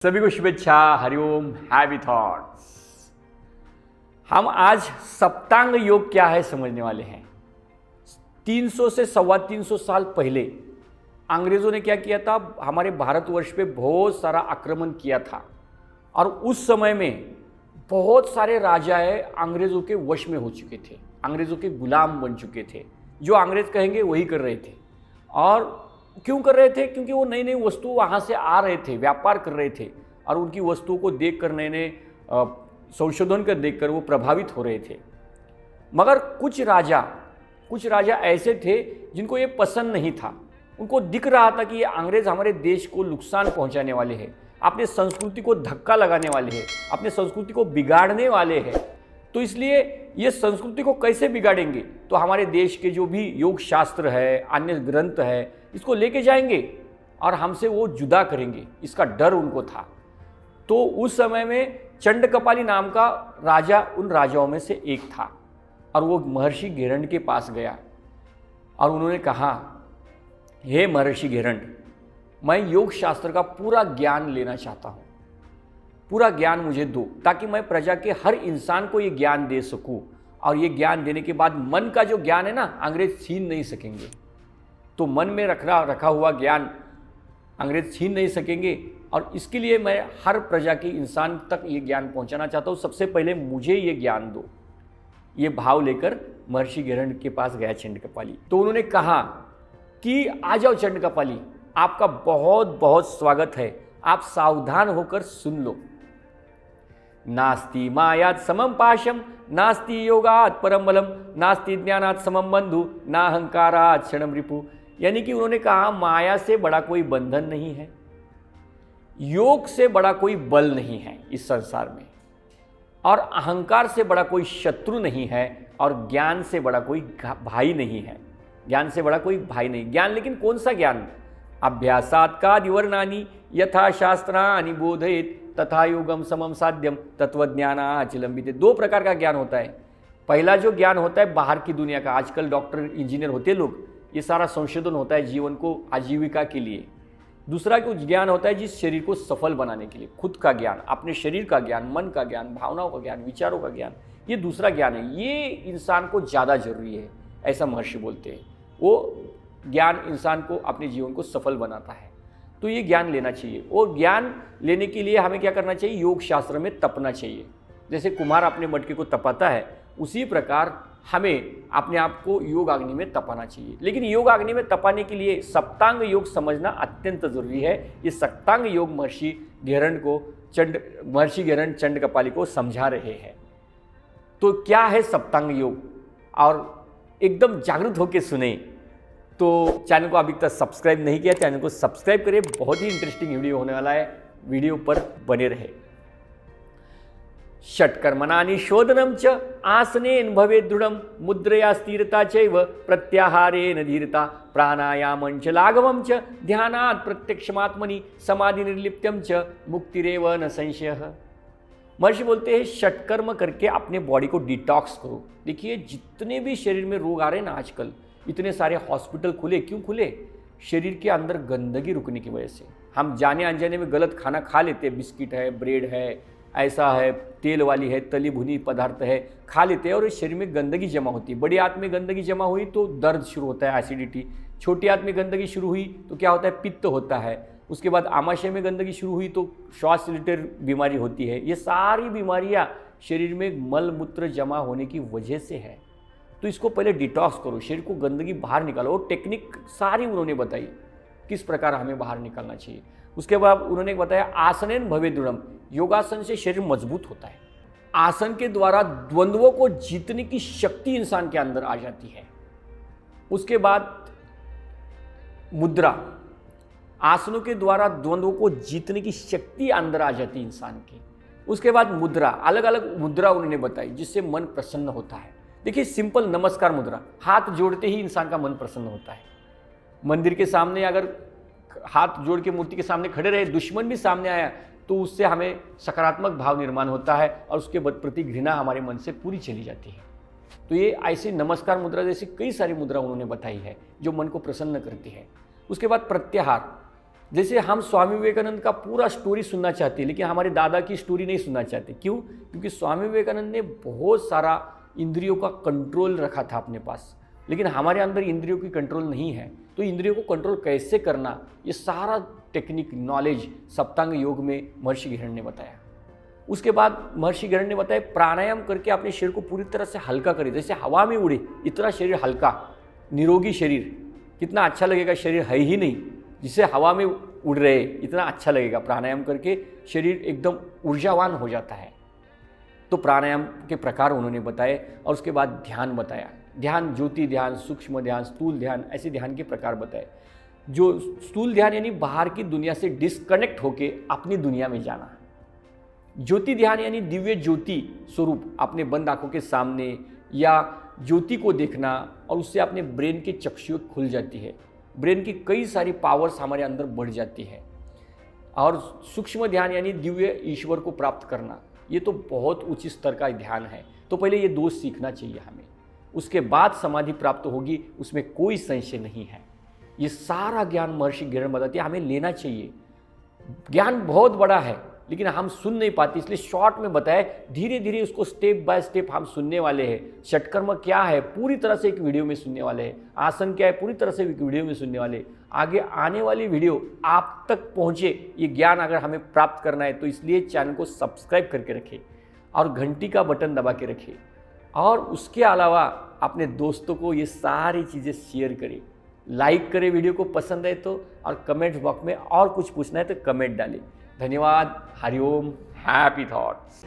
सभी को शुभेच्छा, हरिओम, हैवी थॉट्स। हम आज सप्तांग योग क्या है समझने वाले हैं। 300 से 325 साल पहले अंग्रेजों ने क्या किया था, हमारे भारतवर्ष पे बहुत सारा आक्रमण किया था और उस समय में बहुत सारे राजाएं अंग्रेजों के वश में हो चुके थे, अंग्रेजों के गुलाम बन चुके थे। जो अंग्रेज कहेंगे वही कर रहे थे। और क्यों कर रहे थे? क्योंकि वो नई नई वस्तु वहाँ से आ रहे थे, व्यापार कर रहे थे और उनकी वस्तुओं को देखकर, नए नए संशोधन कर देखकर वो प्रभावित हो रहे थे। मगर कुछ राजा ऐसे थे जिनको ये पसंद नहीं था। उनको दिख रहा था कि ये अंग्रेज हमारे देश को नुकसान पहुंचाने वाले हैं, अपने संस्कृति को धक्का लगाने वाले हैं, अपने संस्कृति को बिगाड़ने वाले हैं। तो इसलिए ये संस्कृति को कैसे बिगाड़ेंगे, तो हमारे देश के जो भी योग शास्त्र है, अन्य ग्रंथ है, इसको लेके जाएंगे और हमसे वो जुदा करेंगे, इसका डर उनको था। तो उस समय में चंडकपाली नाम का राजा उन राजाओं में से एक था और वो महर्षि घेरंड के पास गया और उन्होंने कहा, हे महर्षि घेरंड, मैं योग शास्त्र का पूरा ज्ञान लेना चाहता हूँ, पूरा ज्ञान मुझे दो ताकि मैं प्रजा के हर इंसान को ये ज्ञान दे सकूँ। और ये ज्ञान देने के बाद मन का जो ज्ञान है ना, अंग्रेज छीन नहीं सकेंगे। तो मन में रखा हुआ ज्ञान अंग्रेज छीन नहीं सकेंगे और इसके लिए मैं हर प्रजा के इंसान तक ये ज्ञान पहुंचाना चाहता हूँ। सबसे पहले मुझे ये ज्ञान दो। ये भाव लेकर महर्षि घेरंड के पास गया चंडकपाली। तो उन्होंने कहा कि आ जाओ चंडकपाली, आपका बहुत बहुत स्वागत है, आप सावधान होकर सुन लो। नास्ति मायात समम पाशम, नास्ति योगात परम बलम, नास्ति ज्ञानात समम बंधु, ना अहंकारात क्षणम रिपु। यानी कि उन्होंने कहा, माया से बड़ा कोई बंधन नहीं है, योग से बड़ा कोई बल नहीं है इस संसार में, और अहंकार से बड़ा कोई शत्रु नहीं है, और ज्ञान से बड़ा कोई भाई नहीं है। ज्ञान से बड़ा कोई भाई नहीं। ज्ञान, लेकिन कौन सा ज्ञान? अभ्यासात का दिवर्णानी यथा शास्त्रानि बोधयेत तथा योगम समम साध्यम तत्वज्ञानाचिलंबिते। दो प्रकार का ज्ञान होता है। पहला जो ज्ञान होता है बाहर की दुनिया का, आजकल डॉक्टर इंजीनियर होते लोग, ये सारा संशोधन होता है जीवन को आजीविका के लिए। दूसरा कुछ ज्ञान होता है जिस शरीर को सफल बनाने के लिए, खुद का ज्ञान, अपने शरीर का ज्ञान, मन का ज्ञान, भावनाओं का ज्ञान, विचारों का ज्ञान, ये दूसरा ज्ञान है। ये इंसान को ज़्यादा जरूरी है, ऐसा महर्षि बोलते हैं। वो ज्ञान इंसान को अपने जीवन को सफल बनाता है, तो ये ज्ञान लेना चाहिए। और ज्ञान लेने के लिए हमें क्या करना चाहिए? योग शास्त्र में तपना चाहिए। जैसे कुम्हार अपने मटके को तपाता है, उसी प्रकार हमें अपने आप को योग अग्नि में तपाना चाहिए। लेकिन योग अग्नि में तपाने के लिए सप्तांग योग समझना अत्यंत जरूरी है। ये सप्तांग योग महर्षि घेरंड चंडकपाली को समझा रहे हैं। तो क्या है सप्तांग योग, और एकदम जागृत होकर सुने। तो चैनल को अभी तक सब्सक्राइब नहीं किया, चैनल को सब्सक्राइब करें, बहुत ही इंटरेस्टिंग वीडियो होने वाला है, वीडियो पर बने रहे। षट्कर्मणानि शोधनम च आसनेन भवेत् दृढ़ं, मुद्रया स्थिरता चैव प्रत्याहारेण धीरता, प्राणायामं च लाघवं च ध्यानात् प्रत्यक्षमात्मनि समाधि निर्लिप्तम च मुक्तिरेव न संशयः। महर्षि बोलते हैं, षटकर्म करके अपने बॉडी को डिटॉक्स करो। देखिए, जितने भी शरीर में रोग आ रहे हैं ना आजकल, इतने सारे हॉस्पिटल खुले, क्यों खुले? शरीर के अंदर गंदगी रुकने की वजह से। हम जाने अनजाने में गलत खाना खा लेते हैं, बिस्किट है, ब्रेड है, ऐसा है, तेल वाली है, तली भुनी पदार्थ है, खा लेते हैं और इस शरीर में गंदगी जमा होती है। बड़ी आंत में गंदगी जमा हुई तो दर्द शुरू होता है, एसिडिटी। छोटी आंत में गंदगी शुरू हुई तो क्या होता है? पित्त होता है। उसके बाद आमाशय में गंदगी शुरू हुई तो श्वास रिलेटेड बीमारी होती है। ये सारी बीमारियां शरीर में मल मूत्र जमा होने की वजह से है। तो इसको पहले डिटॉक्स करो, शरीर को गंदगी बाहर निकालो। और टेक्निक सारी उन्होंने बताई किस प्रकार हमें बाहर निकालना चाहिए। उसके बाद उन्होंने बताया, आसनेन भवेत् दृढ़ं, योगासन से शरीर मजबूत होता है। आसन के द्वारा द्वंद्वों को जीतने की शक्ति इंसान के अंदर आ जाती है। उसके बाद मुद्रा, आसनों के द्वारा द्वंद्वों को जीतने की शक्ति अंदर आ जाती है इंसान की। उसके बाद मुद्रा, अलग अलग मुद्रा उन्होंने बताई जिससे मन प्रसन्न होता है। देखिए, सिंपल नमस्कार मुद्रा, हाथ जोड़ते ही इंसान का मन प्रसन्न होता है। मंदिर के सामने अगर हाथ जोड़ के मूर्ति के सामने खड़े रहे, दुश्मन भी सामने आया तो उससे हमें सकारात्मक भाव निर्माण होता है और उसके प्रति घृणा हमारे मन से पूरी चली जाती है। तो ये ऐसी नमस्कार मुद्रा जैसी कई सारी मुद्रा उन्होंने बताई है जो मन को प्रसन्न करती है। उसके बाद प्रत्याहार, जैसे हम स्वामी विवेकानंद का पूरा स्टोरी सुनना चाहते हैं, लेकिन हमारे दादा की स्टोरी नहीं सुनना चाहते। क्यों? क्योंकि स्वामी विवेकानंद ने बहुत सारा इंद्रियों का कंट्रोल रखा था अपने पास, लेकिन हमारे अंदर इंद्रियों की कंट्रोल नहीं है। तो इंद्रियों को कंट्रोल कैसे करना, ये सारा टेक्निक नॉलेज सप्तांग योग में महर्षि गिरहण ने बताया। उसके बाद महर्षि गिरहण ने बताया प्राणायाम करके अपने शरीर को पूरी तरह से हल्का करें, जैसे हवा में उड़े इतना शरीर हल्का, निरोगी शरीर। कितना अच्छा लगेगा, शरीर है ही नहीं, जिसे हवा में उड़ रहे इतना अच्छा लगेगा। प्राणायाम करके शरीर एकदम ऊर्जावान हो जाता है। तो प्राणायाम के प्रकार उन्होंने बताए और उसके बाद ध्यान बताया। ध्यान, ज्योति ध्यान, सूक्ष्म ध्यान, स्थूल ध्यान, ऐसे ध्यान के प्रकार बताए। जो स्थूल ध्यान यानी बाहर की दुनिया से डिस्कनेक्ट होके अपनी दुनिया में जाना। ज्योति ध्यान यानी दिव्य ज्योति स्वरूप अपने बंद आंखों के सामने या ज्योति को देखना, और उससे अपने ब्रेन की चक्षुएं खुल जाती है, ब्रेन की कई सारी पावर्स हमारे अंदर बढ़ जाती है। और सूक्ष्म ध्यान यानी दिव्य ईश्वर को प्राप्त करना, ये तो बहुत उच्च स्तर का ध्यान है। तो पहले ये दो सीखना चाहिए हमें, उसके बाद समाधि प्राप्त होगी, उसमें कोई संशय नहीं है। ये सारा ज्ञान महर्षि गिरहण बताते हैं, हमें लेना चाहिए। ज्ञान बहुत बड़ा है लेकिन हम सुन नहीं पाते, इसलिए शॉर्ट में बताए, धीरे धीरे उसको स्टेप बाय स्टेप हम सुनने वाले हैं। षटकर्म क्या है पूरी तरह से एक वीडियो में सुनने वाले हैं, आसन क्या है पूरी तरह से एक वीडियो में सुनने वाले। आगे आने वाली वीडियो आप तक पहुँचे, ये ज्ञान अगर हमें प्राप्त करना है तो इसलिए चैनल को सब्सक्राइब करके रखें और घंटी का बटन दबा के रखें। और उसके अलावा अपने दोस्तों को ये सारी चीज़ें शेयर करें, लाइक करें वीडियो को पसंद है तो, और कमेंट बॉक्स में और कुछ पूछना है तो कमेंट डालें। धन्यवाद। हरिओम। Happy thoughts.